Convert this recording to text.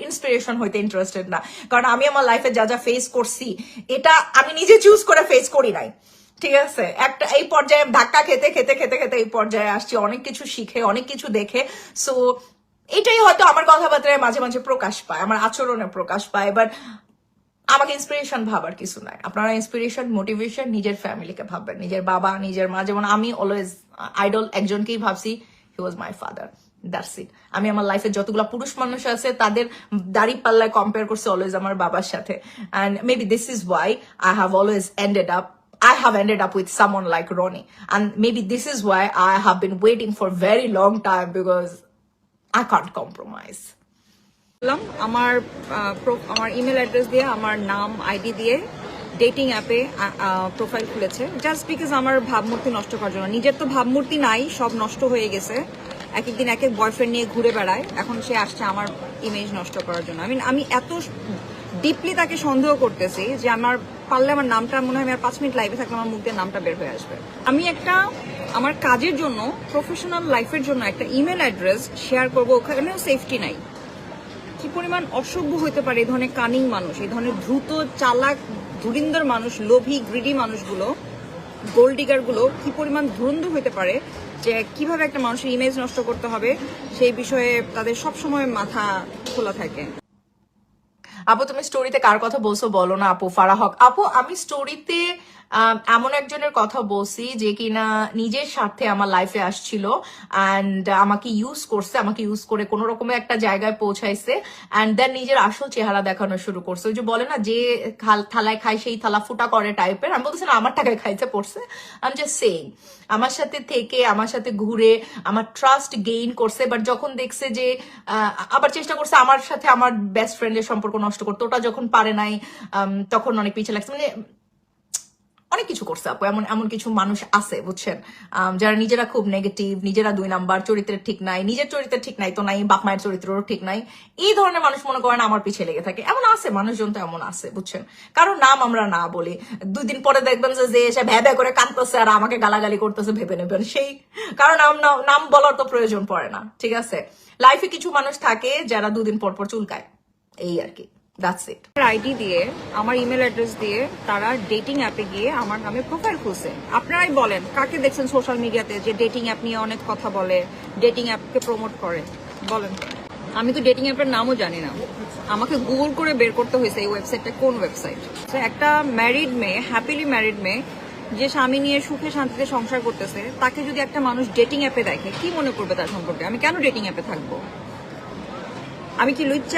Inspiration হইতে interested না, কারণ আমি আমার লাইফে যা যা ফেস করছি এটা আমি নিজে চুজ করে ফেস করি নাই। ঠিক আছে, একটা এই পর্যায়ে ধাক্কা খেতে খেতে খেতে খেতে এই পর্যায়ে আসছি, অনেক কিছু শিখে অনেক কিছু দেখে। সো এটাই হয়তো আমার কথাবার্তায় মাঝে মাঝে প্রকাশ পায়, আমার আচরণে প্রকাশ পায়। বাট আমাকে ইন্সপিরেশন ভাবার কিছু নাই। আপনারা ইন্সপিরেশন মোটিভেশন নিজের ফ্যামিলিকে ভাববেন, নিজের বাবা নিজের মা। যেমন আমি অলওয়েজ আইডল একজনকেই ভাবছি, হি ওয়াজ মাই ফাদার, দ্যাটস ইট। আমি আমার লাইফে যতগুলো পুরুষ মানুষ আছে তাদের দাড়ি পাল্লায় কম্পেয়ার করছি অলওয়েজ আমার বাবার সাথে। And maybe this is Y I have ended up with someone like Ronnie, and maybe this is why I have been waiting for very long time, because I can't compromise. আমার email address দিয়ে আমার নাম ID দিয়ে dating অ্যাপে profile খুলেছে, just because আমার ভাবমূর্তি নষ্ট করার জন্য। নিজের তো ভাবমূর্তি নাই, সব নষ্ট হয়ে গেছে। এক একদিন এক এক বয়ফ্রেন্ড নিয়ে ঘুরে বেড়ায়, এখন সে আসছে আমার ইমেজ নষ্ট করার জন্য। আমি এত ডিপলি তাকে সন্দেহ করতেছি যে আমার পারলে আমার নামটা মনে হয় আমি আর 5 মিনিট লাইভে থাকলে আমার মুখ দিয়ে নামটা বের হয়ে আসবে। আমি একটা আমার কাজের জন্য, প্রফেশনাল লাইফের জন্য একটা ইমেল অ্যাড্রেস শেয়ার করবো, ওখানেও সেফটি নাই। কি পরিমাণ অসভ্য হইতে পারে এই ধরনের কানিং মানুষ, এই ধরনের দ্রুত চালাক ধুরিন্দর মানুষ, লোভী গ্রিডি মানুষগুলো, গোল্ড ডিগার গুলো কি পরিমাণ ধুরন্ধর হইতে পারে, যে কিভাবে একটা মানুষের ইমেজ নষ্ট করতে হবে সেই বিষয়ে তাদের সবসময় মাথা খোলা থাকে। আপু তুমি স্টোরিতে কার কথা বলছো বলো না আপু। ফারাহ হক আপু, আমি স্টোরিতে এমন একজনের কথা বলছি যে কিনা নিজের স্বার্থে আমার লাইফে আসছিল অ্যান্ড আমাকে ইউজ করছে, আমাকে ইউজ করে কোনো রকমের একটা জায়গায় পৌঁছাইছে অ্যান্ড দেন নিজের আসল চেহারা দেখানো শুরু করছে। ওই যে বলে না, যে থালায় খায় সেই থালা ফুটা করে টাইপের। আমি বলতেছি না আমার টাকায় খাইতে পড়ছে, আমি জাস্ট সেইং আমার সাথে থেকে আমার সাথে ঘুরে আমার ট্রাস্ট গেইন করছে। বাট যখন দেখছে যে আবার চেষ্টা করছে আমার সাথে আমার বেস্ট ফ্রেন্ডের সম্পর্ক নষ্ট করতে, ওটা যখন পারে নাই তখন অনেক পিছিয়ে লাগছে। মানে অনেক কিছু করছে আপু। এমন কিছু মানুষ আছে বুঝছেন, যারা নিজেরা খুব নেগেটিভ, নিজেরা 2 নাম্বার, চরিত্রের ঠিক নাই, নিজের চরিত্রের ঠিক নাই তো নাই, বাপ মায়ের চরিত্রেরও ঠিক নাই। এই ধরনের মানুষ মনে করেন আমার পিছিয়ে লেগে থাকে। এমন আছে মানুষজন, তো এমন আছে বুঝছেন। কারণ নাম আমরা না বলি, 2 দিন পরে দেখবেন যে এসে ভ্যাবে করে কাঁদতেছে আর আমাকে গালাগালি করতেছে, ভেবে নেবেন সেই কারণ নাম বলার তো প্রয়োজন পড়ে না। ঠিক আছে, লাইফে কিছু মানুষ থাকে যারা 2 দিন পর পর চুলকায়, এই আর কি। That's it. আইডি দিয়ে, আমার ইমেল অ্যাড্রেস দিয়ে তারা ডেটিং অ্যাপে গিয়ে আমার নামে প্রোফাইল খুলছে। আপনারাই বলেন কাকে দেখছেন সোশ্যাল মিডিয়াতে যে ডেটিং অ্যাপ নিয়ে অনেক কথা বলে, ডেটিং অ্যাপকে প্রমোট করে? বলেন। আমি তো ডেটিং অ্যাপের নামও জানি না, আমাকে গুগল করে বের করতে হয়েছে এই ওয়েবসাইটটা কোন ওয়েবসাইট। একটা ম্যারিড মেয়ে, হ্যাপিলি ম্যারিড মেয়ে, যে স্বামী নিয়ে সুখে শান্তিতে সংসার করতেছে, তাকে যদি একটা মানুষ ডেটিং অ্যাপে দেখে কি মনে করবে তার সম্পর্কে? আমি কেন ডেটিং অ্যাপে থাকবো? আমি কি লুচ্চা?